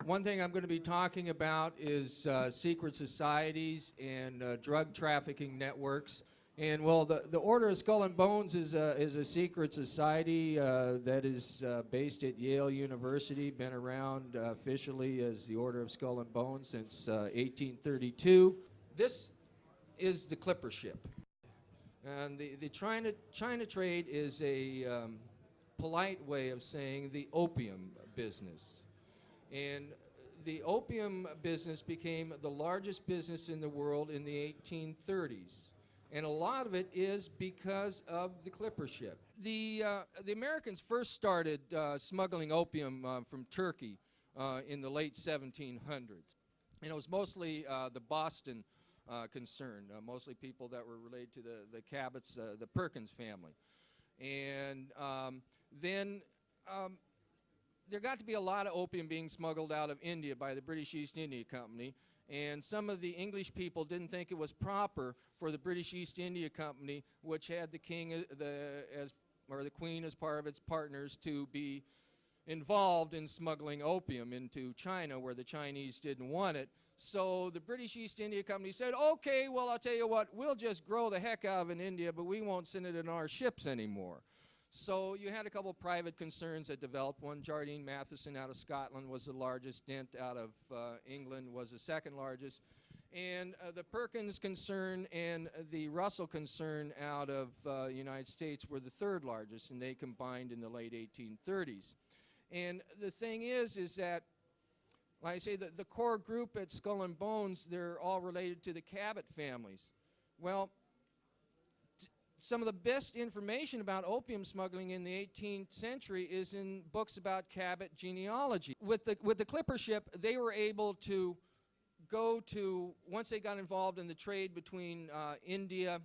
One thing I'm going to be talking about is secret societies and drug trafficking networks. And well, the Order of Skull and Bones is a secret society that is based at Yale University, been around officially as the Order of Skull and Bones since 1832. This is the Clipper ship. And the China trade is a polite way of saying the opium business. And the opium business became the largest business in the world in the 1830s. And a lot of it is because of the Clipper ship. The Americans first started smuggling opium from Turkey in the late 1700s. And it was mostly the Boston concern, mostly people that were related to the Cabots, the Perkins family. And then there got to be a lot of opium being smuggled out of India by the British East India Company, and some of the English people didn't think it was proper for the British East India Company, which had the king or the queen as part of its partners, to be involved in smuggling opium into China, where the Chinese didn't want it. So the British East India Company said, okay, well, I'll tell you what, we'll just grow the heck out of it in India, but we won't send it in our ships anymore. So you had a couple of private concerns that developed. One, Jardine Matheson out of Scotland was the largest. Dent out of England was the second largest. And the Perkins concern and the Russell concern out of the United States were the third largest, and they combined in the late 1830s. And the thing is that, like I say, the core group at Skull and Bones, they're all related to the Cabot families. Well, some of the best information about opium smuggling in the 18th century is in books about Cabot genealogy. With the Clipper ship, they were able to go to, once they got involved in the trade between India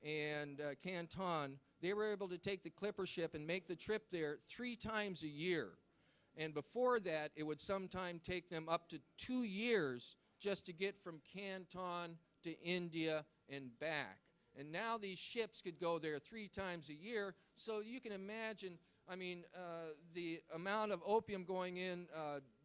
and Canton, they were able to take the Clipper ship and make the trip there 3 times a year. And before that, it would sometime take them up to 2 years just to get from Canton to India and back. And now these ships could go there 3 times a year, so you can imagine, I mean, the amount of opium going in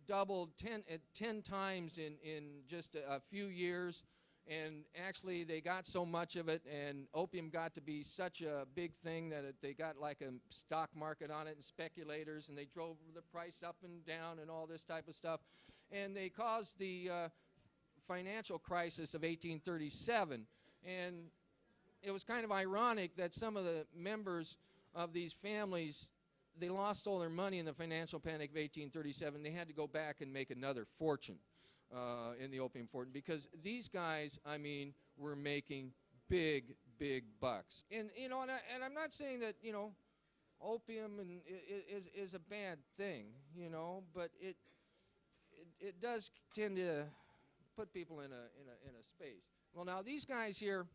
doubled 10 times in just a few years. And actually, they got so much of it, and opium got to be such a big thing that they got like a stock market on it, and speculators, and they drove the price up and down and all this type of stuff. And they caused the financial crisis of 1837. And it was kind of ironic that some of the members of these families, they lost all their money in the financial panic of 1837. They had to go back and make another fortune in the opium fortune, because these guys, I mean, were making big, big bucks. And, you know, and I'm not saying that, you know, opium is a bad thing, you know, but it does tend to put people in a space. Well, now, these guys here,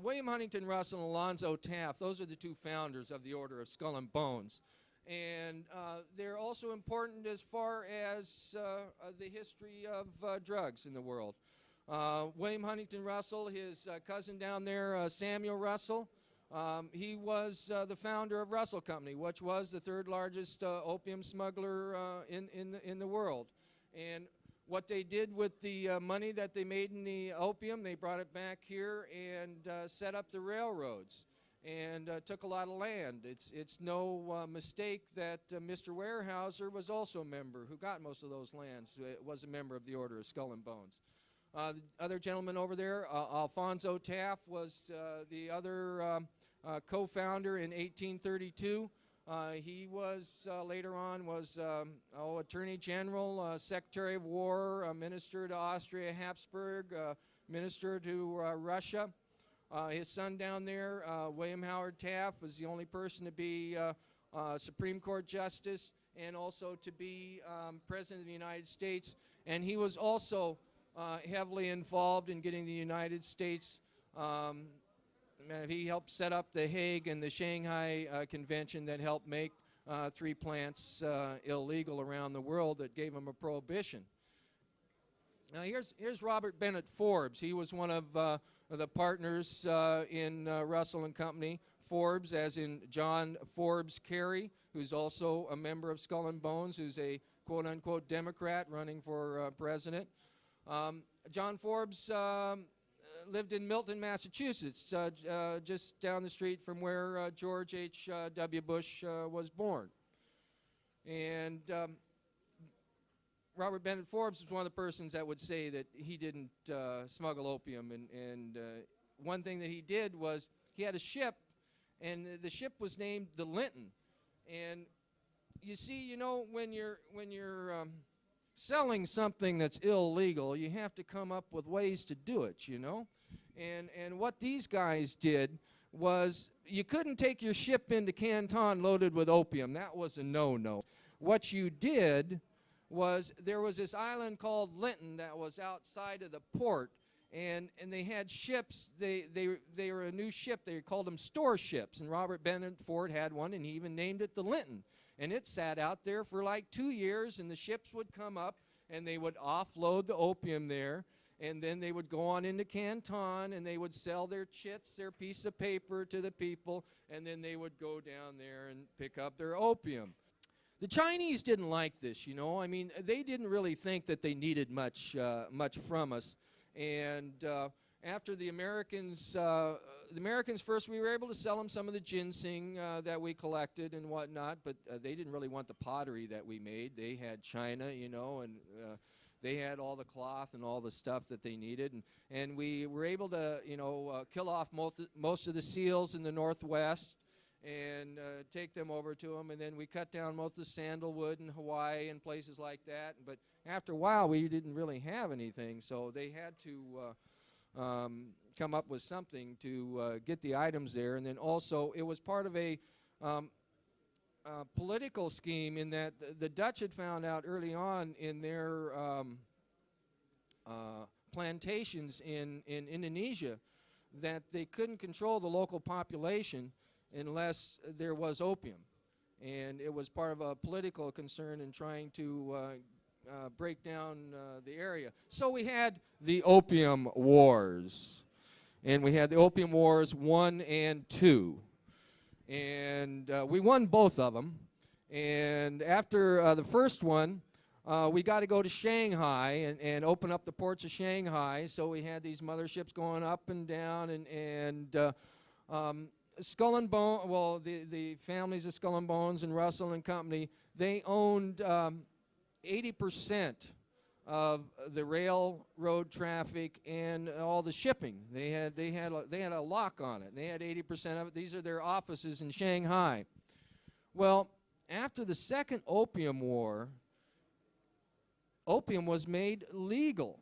William Huntington Russell and Alonzo Taft, those are the 2 founders of the Order of Skull and Bones. And they're also important as far as the history of drugs in the world. William Huntington Russell, his cousin down there, Samuel Russell, he was the founder of Russell Company, which was the 3rd largest opium smuggler in the world. And what they did with the money that they made in the opium, they brought it back here and set up the railroads and took a lot of land. It's no mistake that Mr. Weyerhaeuser was also a member, who got most of those lands, was a member of the Order of Skull and Bones. The other gentleman over there, Alfonso Taft, was the other co-founder in 1832. He was, later on, was Attorney General, Secretary of War, Minister to Austria-Habsburg, Minister to Russia. His son down there, William Howard Taft, was the only person to be Supreme Court Justice and also to be President of the United States. And he was also heavily involved in getting the United States. He helped set up the Hague and the Shanghai Convention that helped make 3 plants illegal around the world, that gave them a prohibition. Now here's Robert Bennett Forbes. He was one of the partners in Russell and Company. Forbes, as in John Forbes Carey, who's also a member of Skull and Bones, who's a quote-unquote Democrat running for president. John Forbes lived in Milton, Massachusetts, just down the street from where George H.W. Bush was born. And Robert Bennett Forbes was one of the persons that would say that he didn't smuggle opium. And one thing that he did was he had a ship, and the ship was named the Linton. And you see, you know, when you're selling something that's illegal, you have to come up with ways to do it, you know. And what these guys did was you couldn't take your ship into Canton loaded with opium. That was a no-no. What you did was there was this island called Linton that was outside of the port, and they had ships. They were a new ship. They called them store ships, and Robert Bennett Ford had one, and he even named it the Linton. And it sat out there for like 2 years, and the ships would come up, and they would offload the opium there, and then they would go on into Canton, and they would sell their chits, their piece of paper, to the people, and then they would go down there and pick up their opium. The Chinese didn't like this, you know. I mean, they didn't really think that they needed much from us. And after the Americans first, we were able to sell them some of the ginseng that we collected and whatnot, but they didn't really want the pottery that we made. They had China, you know, and they had all the cloth and all the stuff that they needed. And we were able to, you know, kill off most of the seals in the Northwest and take them over to them. And then we cut down most of the sandalwood in Hawaii and places like that. But after a while, we didn't really have anything, so they had to come up with something to get the items there. And then also, it was part of a political scheme in that the Dutch had found out early on in their plantations in Indonesia that they couldn't control the local population unless there was opium. And it was part of a political concern in trying to break down the area. So we had the Opium Wars. And we had the Opium Wars 1 and 2. And we won both of them. And after the first one, we got to go to Shanghai and open up the ports of Shanghai. So we had these motherships going up and down. And Skull and Bone, well, the families of Skull and Bones and Russell and Company, they owned 80% of the railroad traffic and all the shipping. They had a lock on it. They had 80% of it. These are their offices in Shanghai. Well, after the second Opium War, opium was made legal.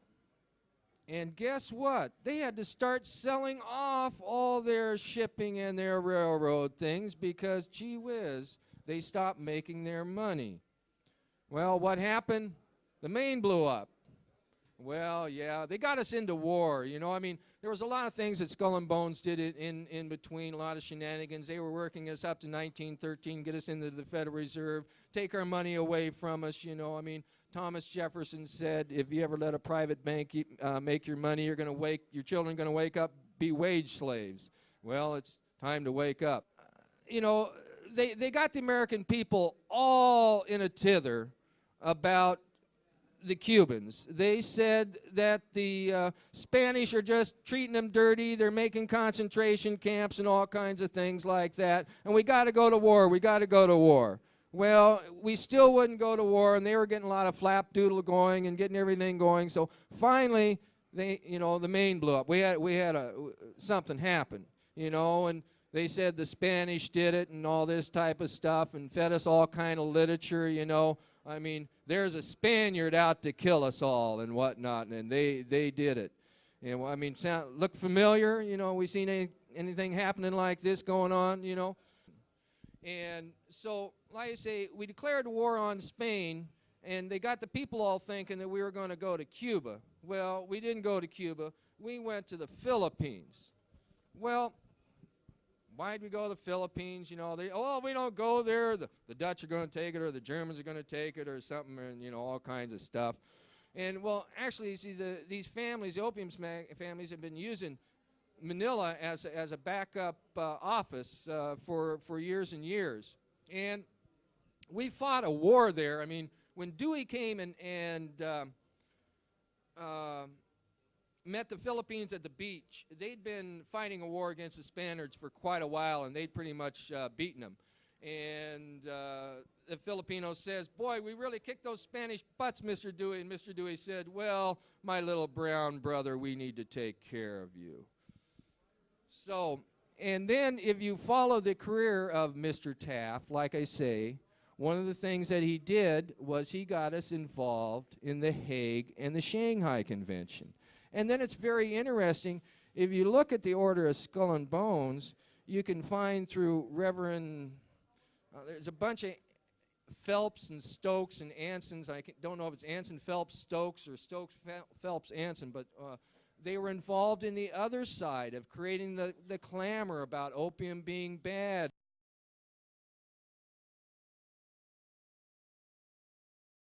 And guess what? They had to start selling off all their shipping and their railroad things because, gee whiz, they stopped making their money. Well, what happened? The Maine blew up. Well, yeah, they got us into war, you know. I mean, there was a lot of things that Skull and Bones did in between, a lot of shenanigans. They were working us up to 1913, get us into the Federal Reserve, take our money away from us, you know. I mean, Thomas Jefferson said, if you ever let a private bank make your money, your children are going to wake up, be wage slaves. Well, it's time to wake up. You know, they got the American people all in a tither about the Cubans. They said that the Spanish are just treating them dirty. They're making concentration camps and all kinds of things like that. And we got to go to war. We got to go to war. Well, we still wouldn't go to war, and they were getting a lot of flapdoodle going and getting everything going. So finally, the Maine blew up. We had something happen, you know, and they said the Spanish did it and all this type of stuff and fed us all kind of literature, you know. I mean, there's a Spaniard out to kill us all and whatnot, and they did it. And I mean, look familiar, you know. We seen anything happening like this going on, you know. And so, like I say, we declared war on Spain, and they got the people all thinking that we were going to go to Cuba. Well, we didn't go to Cuba. We went to the Philippines. Well, why'd we go to the Philippines? You know, we don't go there. The Dutch are going to take it, or the Germans are going to take it, or something, and, you know, all kinds of stuff. And, well, actually, you see, these families, the opium families, have been using Manila as a backup office for years and years. And we fought a war there. I mean, when Dewey came and met the Philippines at the beach, they'd been fighting a war against the Spaniards for quite a while, and they'd pretty much beaten them. And the Filipino says, boy, we really kicked those Spanish butts, Mr. Dewey. And Mr. Dewey said, well, my little brown brother, we need to take care of you. So, and then if you follow the career of Mr. Taft, like I say, one of the things that he did was he got us involved in the Hague and the Shanghai Convention. And then it's very interesting, if you look at the Order of Skull and Bones, you can find through Reverend, there's a bunch of Phelps and Stokes and Ansons. I don't know if it's Anson Phelps Stokes or Stokes Phelps Anson, but they were involved in the other side of creating the clamor about opium being bad.